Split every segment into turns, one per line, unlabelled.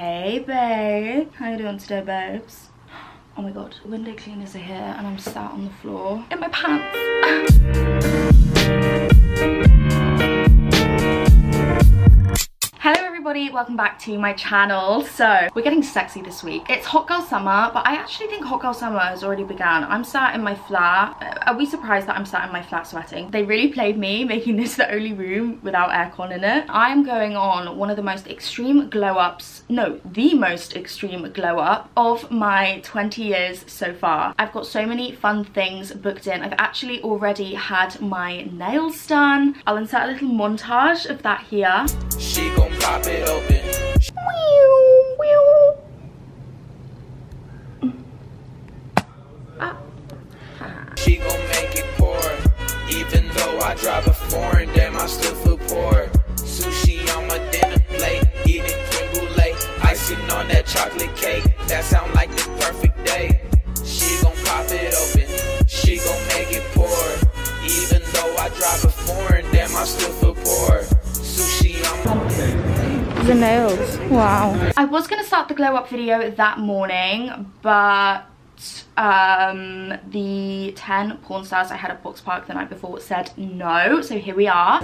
Hey babe, how you doing today, babes? Oh my god, window cleaners are here and I'm sat on the floor in my pants. Hello everybody, welcome back to my channel. So we're getting sexy this week. It's hot girl summer, but I actually think hot girl summer has already begun. I'm sat in my flat. Are we surprised that I'm sat in my flat sweating? They really played me making this the only room without aircon in it. I am going on one of the most extreme glow ups, no, the most extreme glow up of my 20 years so far. I've got so many fun things booked in. I've actually already had my nails done. I'll insert a little montage of that here.
She gon' pop it open. She gon' make it pour. Even though I drive a foreign, damn, I still feel poor. Sushi on my dinner plate, eating creme brulee, icing on that chocolate cake. That sound like the perfect day. She gon' pop it open. She gon' make it pour. Even though I drive a foreign, damn, I still feel poor. Sushi on my
the nails, wow. I was gonna start the glow up video that morning, but the 10 porn stars I had at Box Park the night before said no, so here we are.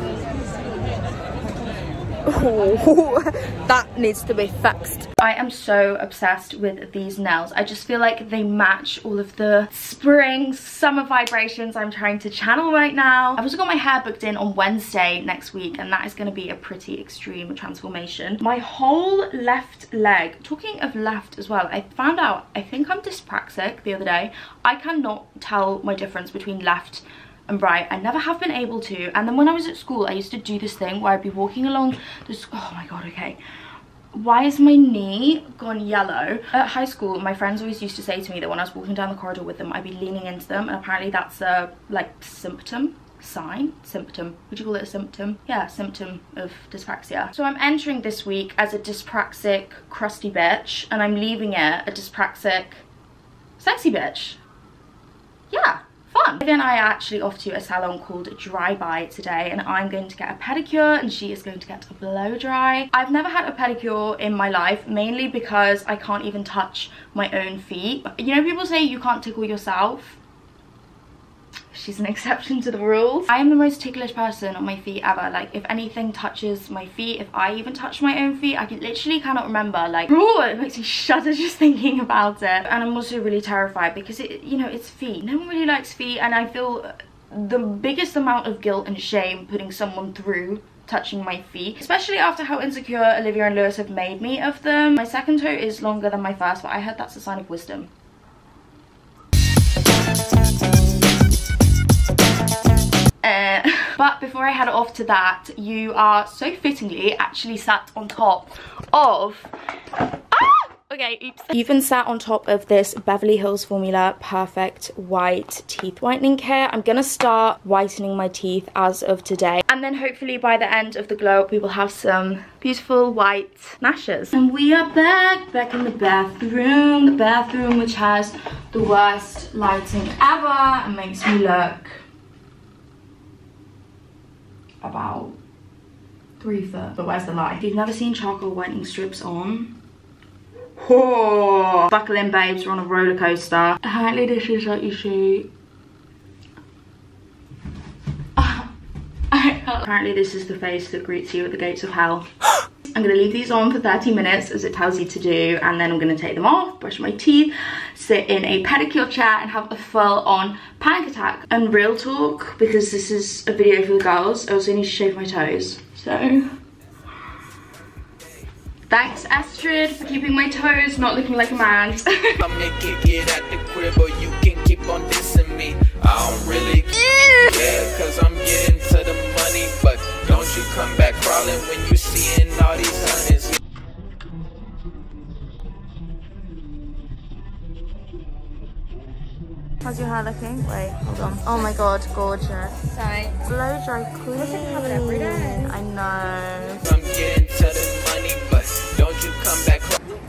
Oh, that needs to be fixed. I am so obsessed with these nails. I just feel like they match all of the spring summer vibrations I'm trying to channel right now. I've also got my hair booked in on Wednesday next week, and that is going to be a pretty extreme transformation. My whole left leg, talking of left as well, I found out I think I'm dyspraxic the other day. I cannot tell my difference between left and right. I never have been able to. And then when I was at school, I used to do this thing where I'd be walking along this, oh my god, okay, why is my knee gone yellow? At high school, my friends always used to say to me that when I was walking down the corridor with them, I'd be leaning into them, and apparently that's a like symptom, would you call it a symptom? Yeah, symptom of dyspraxia. So I'm entering this week as a dyspraxic crusty bitch, and I'm leaving it a dyspraxic sexy bitch. Yeah, fun. Vivian and I are actually off to a salon called Dry By today, and I'm going to get a pedicure and she is going to get a blow dry. I've never had a pedicure in my life, mainly because I can't even touch my own feet. You know, people say you can't tickle yourself. She's an exception to the rules. I am the most ticklish person on my feet ever. Like, if anything touches my feet, if I even touch my own feet, I literally cannot remember. Like, ooh, it makes me shudder just thinking about it. And I'm also really terrified because it, you know, it's feet. No one really likes feet, and I feel the biggest amount of guilt and shame putting someone through touching my feet, especially after how insecure Olivia and Lewis have made me of them. My second toe is longer than my first, but I heard that's a sign of wisdom. But before I head off to that, you are so fittingly actually sat on top of... Okay, oops. You've been sat on top of this Beverly Hills Formula Perfect White Teeth Whitening Care. I'm gonna start whitening my teeth as of today, and then hopefully by the end of the glow up we will have some beautiful white lashes. And we are back in the bathroom which has the worst lighting ever and makes me look about 3 foot. But where's the light? If you've never seen charcoal whitening strips on, oh, buckle in babes, we're on a roller coaster. Apparently this is what you see. Apparently this is the face that greets you at the gates of hell. I'm gonna leave these on for 30 minutes as it tells you to do, and then I'm gonna take them off, brush my teeth, sit in a pedicure chair and have a full-on panic attack. And real talk, because this is a video for the girls, I also need to shave my toes. So thanks Astrid for keeping my toes not looking like a man's.
I'm gonna kick it at the crib, or you can keep on dissing me. I don't really care, cause I'm getting to the money, but don't you come back crawling when you seeing all these honeys.
How's your hair looking? Wait, hold on. Oh my god, gorgeous. Thanks. Blow dry queen. I have it every day. I know.
I'm getting to the money, but don't you come back crawling.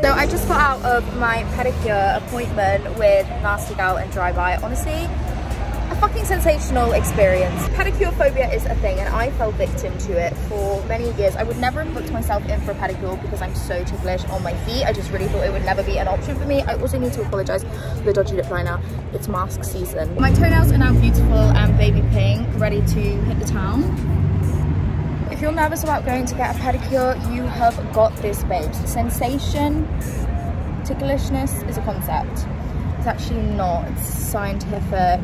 So I just got out of my pedicure appointment with Nasty Gal and Dry By. Honestly, I fucking sensational experience. Pedicure phobia is a thing and I fell victim to it for many years. I would never have booked myself in for a pedicure because I'm so ticklish on my feet. I just really thought it would never be an option for me. I also need to apologise for the dodgy lip liner. It's mask season. My toenails are now beautiful and baby pink, ready to hit the town. If you're nervous about going to get a pedicure, you have got this, babes. Sensation, ticklishness is a concept. It's actually not. It's scientific,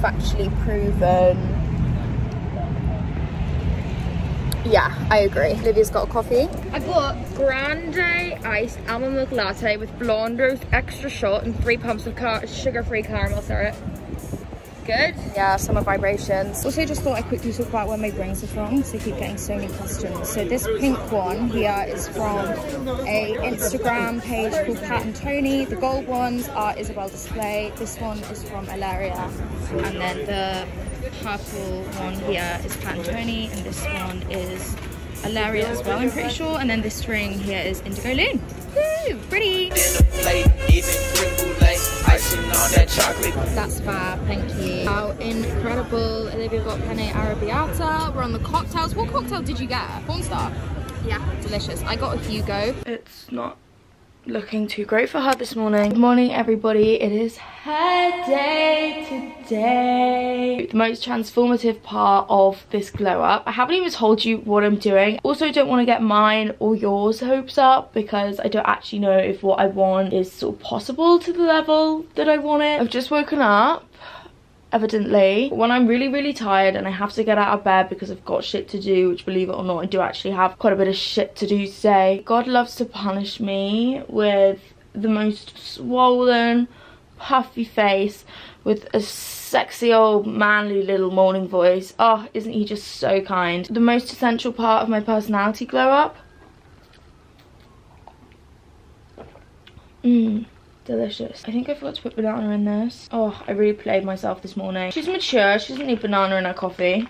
factually proven. Yeah, I agree. Livia's got a coffee. I got grande iced almond milk latte with blonde roast extra shot and 3 pumps of sugar-free caramel syrup. Good. Yeah, summer vibrations. Also just thought I'd quickly talk about where my rings are from because I keep getting so many questions. So this pink one here is from a Instagram page called Pat and Tony. The gold ones are Isabel Display. This one is from Ilaria. And then the purple one here is Pat and Tony. And this one is Ilaria as well, I'm pretty sure. And then this ring here is Indigo Loon. Woo, pretty. That's fab, thank you. How incredible. Olivia got penne arrabbiata. We're on the cocktails. What cocktail did you get? Pornstar? Yeah, delicious. I got a Hugo. It's not looking too great for her this morning. Good morning, everybody. It is hair day today. The most transformative part of this glow up. I haven't even told you what I'm doing. Also, don't want to get mine or yours hopes up because I don't actually know if what I want is sort of possible to the level that I want it. I've just woken up, evidently. When I'm really tired and I have to get out of bed because I've got shit to do, which believe it or not I do actually have quite a bit of shit to do today, God loves to punish me with the most swollen puffy face with a sexy old manly little morning voice. Oh, isn't he just so kind? The most essential part of my personality glow up. Delicious. I think I forgot to put banana in this. Oh, I really played myself this morning. She's mature. She doesn't need banana in her coffee.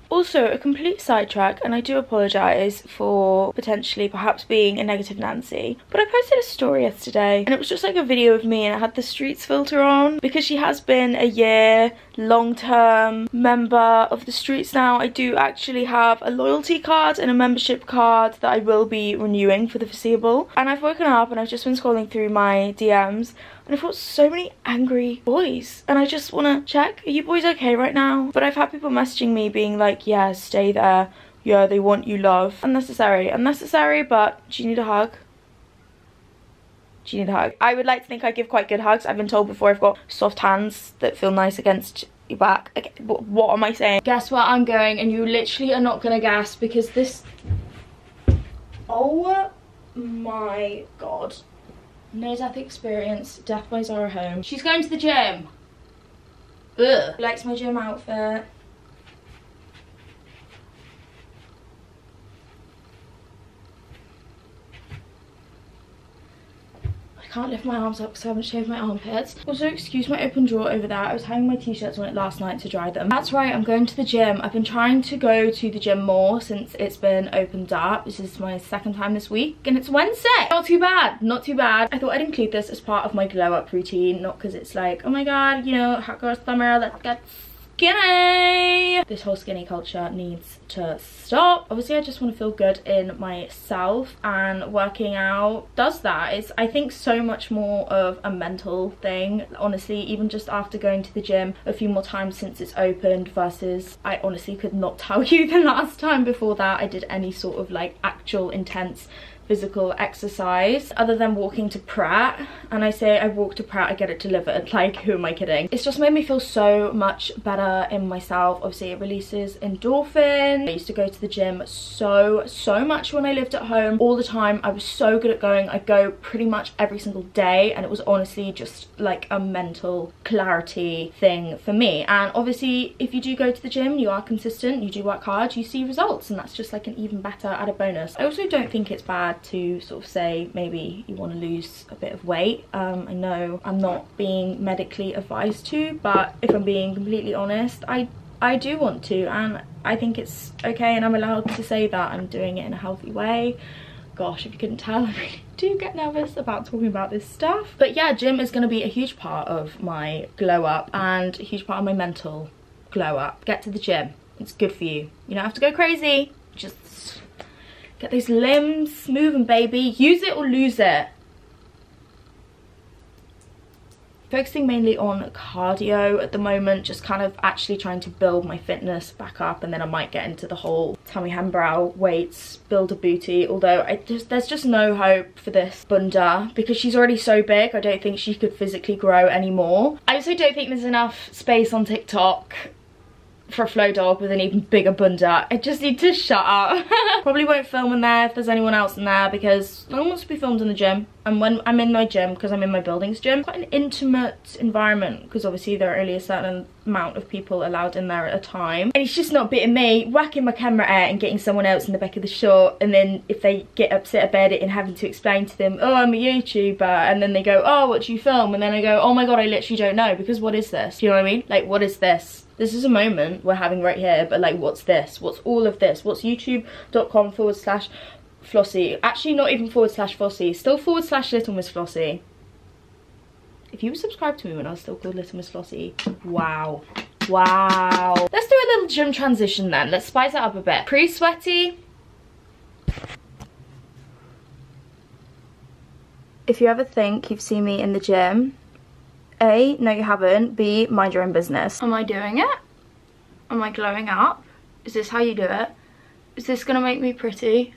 Also, a complete sidetrack, and I do apologise for potentially perhaps being a negative Nancy, but I posted a story yesterday and it was just like a video of me and it had the streets filter on. Because she has been a year long-term member of the streets now, I do actually have a loyalty card and a membership card that I will be renewing for the foreseeable. And I've woken up and I've just been scrolling through my DMs and I've got so many angry boys and I just want to check, are you boys okay right now? But I've had people messaging me being like, yeah, stay there, yeah, they want you, love. Unnecessary, but do you need a hug? Do you need a hug? I would like to think I give quite good hugs. I've been told before I've got soft hands that feel nice against your back. Okay, what am I saying? Guess where I'm going and you literally are not gonna guess because this, oh my God. No death experience, death by Zara home. She's going to the gym. Ugh. Likes my gym outfit. I can't lift my arms up because I haven't shaved my armpits. Also, excuse my open drawer over there. I was hanging my t-shirts on it last night to dry them. That's right, I'm going to the gym. I've been trying to go to the gym more since it's been opened up. This is my second time this week and it's Wednesday. Not too bad, not too bad. I thought I'd include this as part of my glow up routine, not because it's like, oh my God, you know, hot girl summer, let's get skinny. This whole skinny culture needs to stop. Obviously, I just want to feel good in myself and working out does that. It's, I think, so much more of a mental thing, honestly, even just after going to the gym a few more times since it's opened versus I honestly could not tell you the last time before that I did any sort of like actual intense physical exercise other than walking to Pratt. And I say I walk to Pratt, I get it delivered. Like, who am I kidding? It's just made me feel so much better in myself. Obviously, it releases endorphin. I used to go to the gym so much when I lived at home all the time. I was so good at going. I go pretty much every single day and it was honestly just like a mental clarity thing for me. And obviously, if you do go to the gym, you are consistent, you do work hard, you see results, and that's just like an even better added bonus. I also don't think it's bad to sort of say maybe you want to lose a bit of weight. I know I'm not being medically advised to, but if I'm being completely honest, I do want to, and I think it's okay and I'm allowed to say that I'm doing it in a healthy way. Gosh, if you couldn't tell, I really do get nervous about talking about this stuff. But yeah, gym is going to be a huge part of my glow up and a huge part of my mental glow up. Get to the gym. It's good for you. You don't have to go crazy. Just get those limbs moving, baby. Use it or lose it. Focusing mainly on cardio at the moment, just kind of actually trying to build my fitness back up, and then I might get into the whole tummy hand brow weights, build a booty, although there's just no hope for this bunda because she's already so big. I don't think she could physically grow anymore. I also don't think there's enough space on TikTok for a flow dog with an even bigger bunda. I just need to shut up. Probably won't film in there if there's anyone else in there because no one wants to be filmed in the gym. And when I'm in my gym, because I'm in my building's gym, quite an intimate environment because obviously there are only a certain amount of people allowed in there at a time. And it's just not beating me whacking my camera out and getting someone else in the back of the shot, and then if they get upset about it and having to explain to them, oh, I'm a YouTuber, and then they go, oh, what do you film? And then I go, oh my god, I literally don't know, because what is this? Do you know what I mean? Like, what is this? This is a moment we're having right here, but like, what's this? What's all of this? What's youtube.com/Flossie? Actually, not even /Flossie, still /Little Miss Flossie. If you were subscribed to me when I was still called Little Miss Flossie, wow. Wow. Let's do a little gym transition then. Let's spice it up a bit. Pre-sweaty. If you ever think you've seen me in the gym, A, no you haven't. B, mind your own business. Am I doing it? Am I glowing up? Is this how you do it? Is this gonna make me pretty?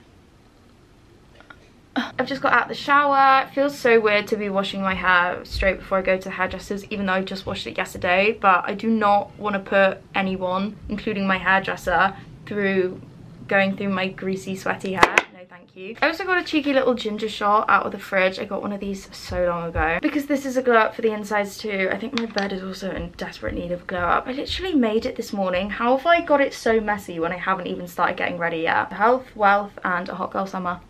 I've just got out of the shower. It feels so weird to be washing my hair straight before I go to the hairdressers, even though I just washed it yesterday, but I do not want to put anyone, including my hairdresser, going through my greasy, sweaty hair. No, thank you. I also got a cheeky little ginger shot out of the fridge. I got one of these so long ago because this is a glow up for the insides too. I think my bed is also in desperate need of a glow up. I literally made it this morning. How have I got it so messy when I haven't even started getting ready yet? Health, wealth, and a hot girl summer.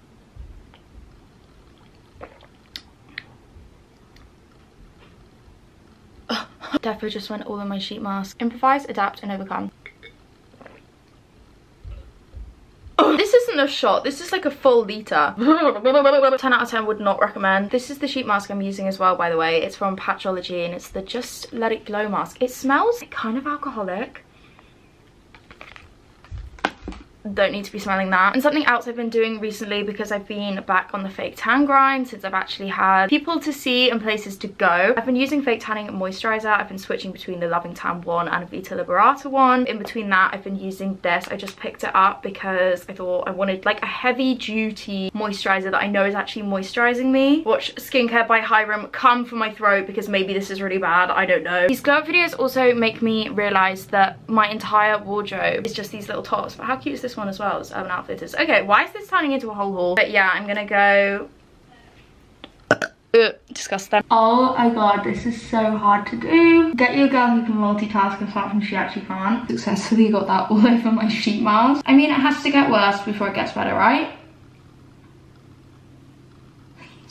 Defo just went all in my sheet mask. Improvise, adapt, and overcome. Oh, this isn't a shot, this is like a full litre. 10 out of 10 would not recommend. This is the sheet mask I'm using as well, by the way. It's from Patchology and it's the Just Let It Glow mask. It smells kind of alcoholic. Don't need to be smelling that. And something else I've been doing recently, because I've been back on the fake tan grind since I've actually had people to see and places to go, I've been using fake tanning moisturizer. I've been switching between the Loving Tan one and Vita Liberata one. In between that, I've been using this. I just picked it up because I thought I wanted like a heavy duty moisturizer that I know is actually moisturizing me. Watch Skincare by Hiram come for my throat because maybe this is really bad, I don't know. These glow up videos also make me realize that my entire wardrobe is just these little tops. But how cute is this one as well? It's Urban Outfitters. Okay, why is this turning into a whole haul? But yeah, I'm gonna go discuss them. Oh my god, this is so hard to do. Get you a girl who can multitask apart from she actually can't. Successfully got that all over my sheet mask. I mean, it has to get worse before it gets better, right?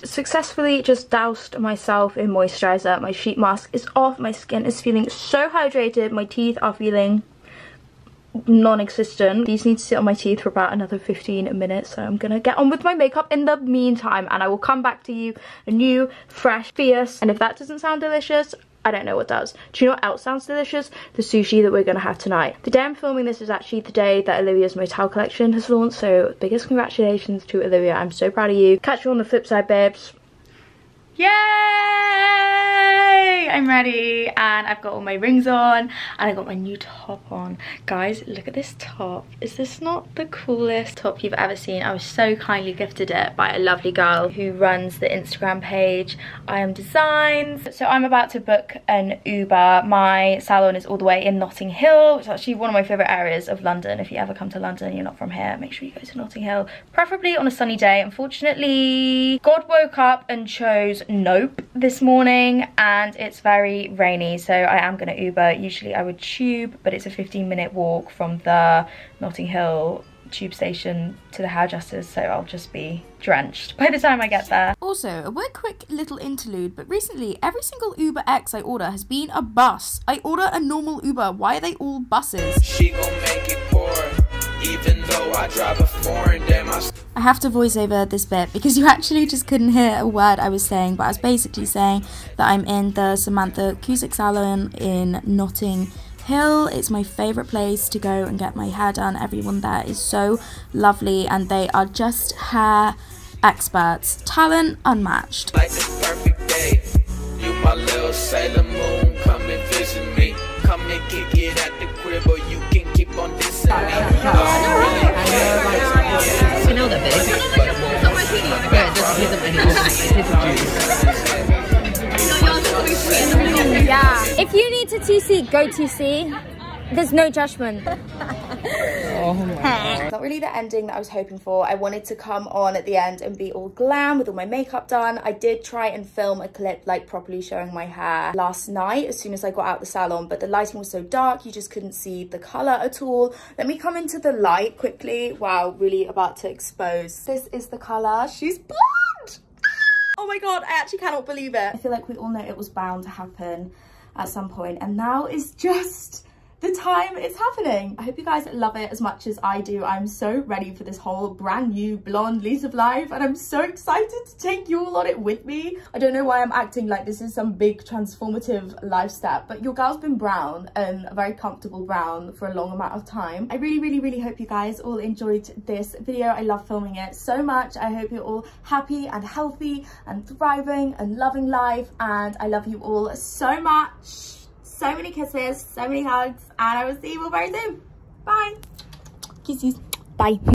Successfully just doused myself in moisturizer. My sheet mask is off. My skin is feeling so hydrated. My teeth are feeling non-existent. These need to sit on my teeth for about another 15 minutes, so I'm gonna get on with my makeup in the meantime, and I will come back to you new, fresh, fierce, and if that doesn't sound delicious, I don't know what does. Do you know what else sounds delicious? The sushi that we're gonna have tonight. The day I'm filming this is actually the day that Olivia's Motel collection has launched, so biggest congratulations to Olivia. I'm so proud of you. Catch you on the flip side, babes. Yay! I'm ready and I've got all my rings on and I got my new top on. Guys, look at this top. Is this not the coolest top you've ever seen? I was so kindly gifted it by a lovely girl who runs the Instagram page I Am Designs. So I'm about to book an Uber. My salon is all the way in Notting Hill. It's actually one of my favourite areas of London. If you ever come to London and you're not from here, make sure you go to Notting Hill, preferably on a sunny day. Unfortunately, God woke up and chose nope this morning and it's very rainy, so I am gonna Uber. Usually I would tube, but it's a 15-minute walk from the Notting Hill tube station to the hairdressers, so I'll just be drenched by the time I get there.
Also, a quick little interlude, but recently every single Uber X I order has been a bus. I order a normal Uber, why are they all buses?
She gon' make it poor, Even though I drive a foreign, damn,
I have to voice over this bit because you actually just couldn't hear a word I was saying, but I was basically saying that I'm in the Samantha Cusick salon in Notting Hill. It's my favourite place to go and get my hair done. Everyone there is so lovely and they are just hair experts. Talent unmatched.
like the perfect day. You my little Sailor Moon, come and visit me. Come and kick it at the crib, or you can keep on dissing me.
I know that big. Yeah, it doesn't give them any.
Yeah. If you need to TC, go TC. There's no judgment.
Oh my God.
Not really the ending that I was hoping for. I wanted to come on at the end and be all glam with all my makeup done. I did try and film a clip like properly showing my hair last night as soon as I got out the salon, but the lighting was so dark you just couldn't see the color at all. Let me come into the light quickly. Wow, really about to expose. This is the color. She's blonde. Oh my God, I actually cannot believe it. I feel like we all know it was bound to happen at some point, and now is just the time it's happening. I hope you guys love it as much as I do. I'm so ready for this whole brand new blonde lease of life, and I'm so excited to take you all on it with me. I don't know why I'm acting like this is some big transformative life step, but your girl's been brown, and a very comfortable brown, for a long amount of time. I really hope you guys all enjoyed this video. I love filming it so much. I hope you're all happy and healthy and thriving and loving life, and I love you all so much. So many kisses, so many hugs, and I will see you all very soon. Bye. Kisses. Bye.